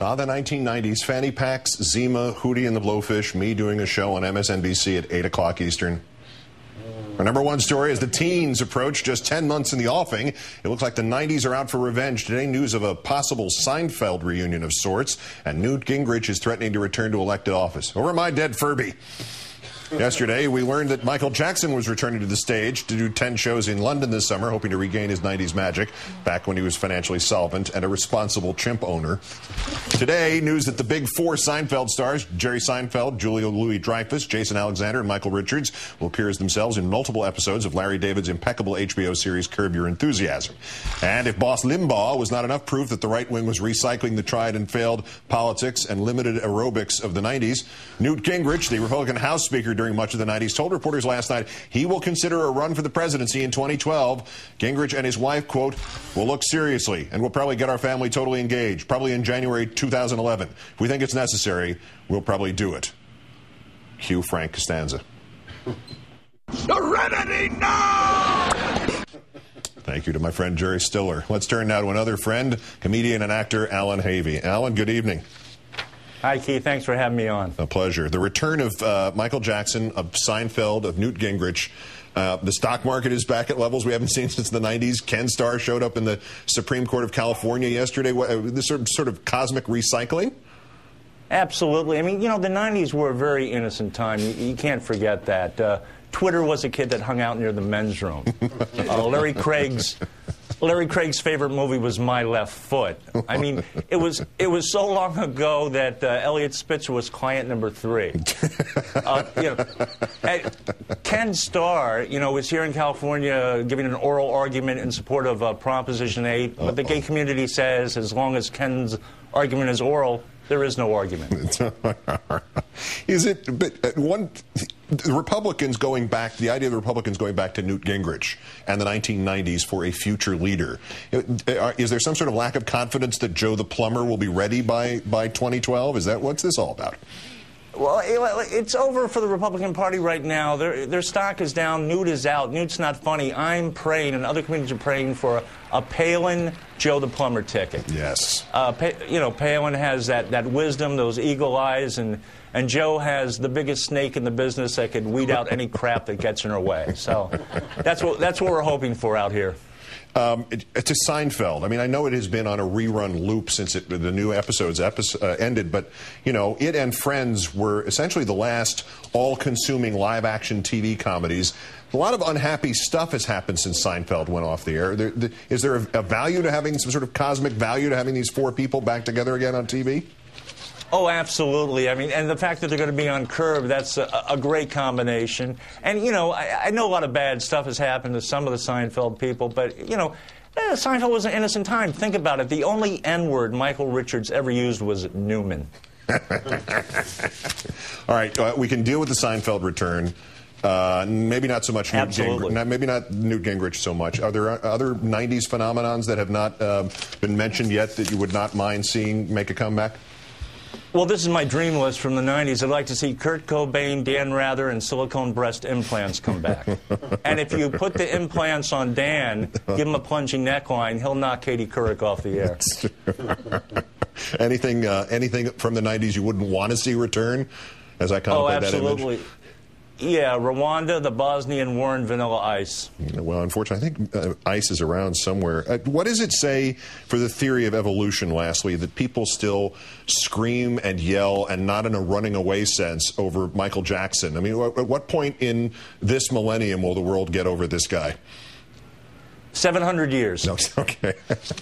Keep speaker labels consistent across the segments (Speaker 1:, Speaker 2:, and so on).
Speaker 1: The 1990s, Fanny Packs, Zima, Hootie and the Blowfish, me doing a show on MSNBC at 8 o'clock Eastern. Our number one story as the teens approach just 10 months in the offing. It looks like the 90s are out for revenge. Today, news of a possible Seinfeld reunion of sorts, and Newt Gingrich is threatening to return to elected office. Over my dead Furby. Yesterday, we learned that Michael Jackson was returning to the stage to do 10 shows in London this summer, hoping to regain his 90s magic, back when he was financially solvent and a responsible chimp owner. Today, news that the big four Seinfeld stars, Jerry Seinfeld, Julia Louis-Dreyfus, Jason Alexander, and Michael Richards, will appear as themselves in multiple episodes of Larry David's impeccable HBO series Curb Your Enthusiasm. And if Boss Limbaugh was not enough proof that the right wing was recycling the tried and failed politics and limited aerobics of the 90s, Newt Gingrich, the Republican House Speaker during much of the 90s, told reporters last night he will consider a run for the presidency in 2012. Gingrich and his wife, quote, "will look seriously and we'll probably get our family totally engaged, probably in January 2011. If we think it's necessary, we'll probably do it." Cue Frank Costanza.
Speaker 2: Serenity now!
Speaker 1: Thank you to my friend Jerry Stiller. Let's turn now to another friend, comedian and actor Alan Havey. Alan, good evening.
Speaker 3: Hi, Keith. Thanks for having me on.
Speaker 1: A pleasure. The return of Michael Jackson, of Seinfeld, of Newt Gingrich. The stock market is back at levels we haven't seen since the 90s. Ken Starr showed up in the Supreme Court of California yesterday. This sort of cosmic recycling?
Speaker 3: Absolutely. I mean, you know, the 90s were a very innocent time. You can't forget that. Twitter was a kid that hung out near the men's room. Larry Craig's favorite movie was My Left Foot. I mean, it was so long ago that Elliot Spitzer was client number 3. Ken Starr, was here in California giving an oral argument in support of Proposition 8. But the gay community says as long as Ken's argument is oral, there is no argument.
Speaker 1: Is it? But the Republicans going back, the idea of the Republicans going back to Newt Gingrich and the 1990s for a future leader, is there some sort of lack of confidence that Joe the Plumber will be ready by 2012? What's this all about?
Speaker 3: Well, it's over for the Republican Party right now. Their stock is down. Newt is out. Newt's not funny. I'm praying, and other communities are praying for a Palin Joe the Plumber ticket.
Speaker 1: Yes.
Speaker 3: Palin has that wisdom, those eagle eyes, and Joe has the biggest snake in the business that could weed out any crap that gets in her way. So that's what we're hoping for out here.
Speaker 1: To Seinfeld, I mean, I know it has been on a rerun loop since the new episodes ended, but, it and Friends were essentially the last all-consuming live-action TV comedies. A lot of unhappy stuff has happened since Seinfeld went off the air. Is there a value to having some sort of cosmic value to having these four people back together again on TV?
Speaker 3: Oh, absolutely. I mean, and the fact that they're going to be on Curb, that's a great combination. And, I know a lot of bad stuff has happened to some of the Seinfeld people, but, Seinfeld was an innocent time. Think about it. The only N-word Michael Richards ever used was Newman.
Speaker 1: All right, we can deal with the Seinfeld return. Maybe not so much Newt Gingrich. Maybe not Newt Gingrich so much. Are there other 90s phenomenons that have not been mentioned yet that you would not mind seeing make a comeback?
Speaker 3: Well, this is my dream list from the 90s. I'd like to see Kurt Cobain, Dan Rather, and silicone breast implants come back. And if you put the implants on Dan, give him a plunging neckline, he'll knock Katie Couric off the air.
Speaker 1: Anything from the 90s you wouldn't want to see return as I contemplate that image?
Speaker 3: Oh, absolutely. Yeah, Rwanda, the Bosnian War, and Vanilla Ice.
Speaker 1: Well, unfortunately, I think Ice is around somewhere. What does it say for the theory of evolution, lastly, that people still scream and yell, and not in a running away sense, over Michael Jackson? I mean, at what point in this millennium will the world get over this guy?
Speaker 3: 700 years.
Speaker 1: No, okay.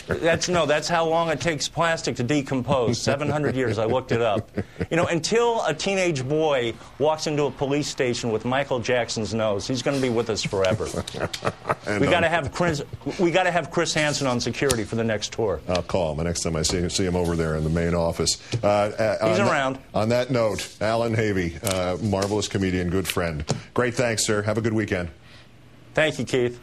Speaker 3: That's how long it takes plastic to decompose. 700 years. I looked it up. Until a teenage boy walks into a police station with Michael Jackson's nose, he's going to be with us forever. We got to have Chris Hansen on security for the next tour.
Speaker 1: I'll call him the next time I see him over there in the main office.
Speaker 3: He's around.
Speaker 1: On that note, Alan Havey, marvelous comedian, good friend. Great, thanks, sir. Have a good weekend.
Speaker 3: Thank you, Keith.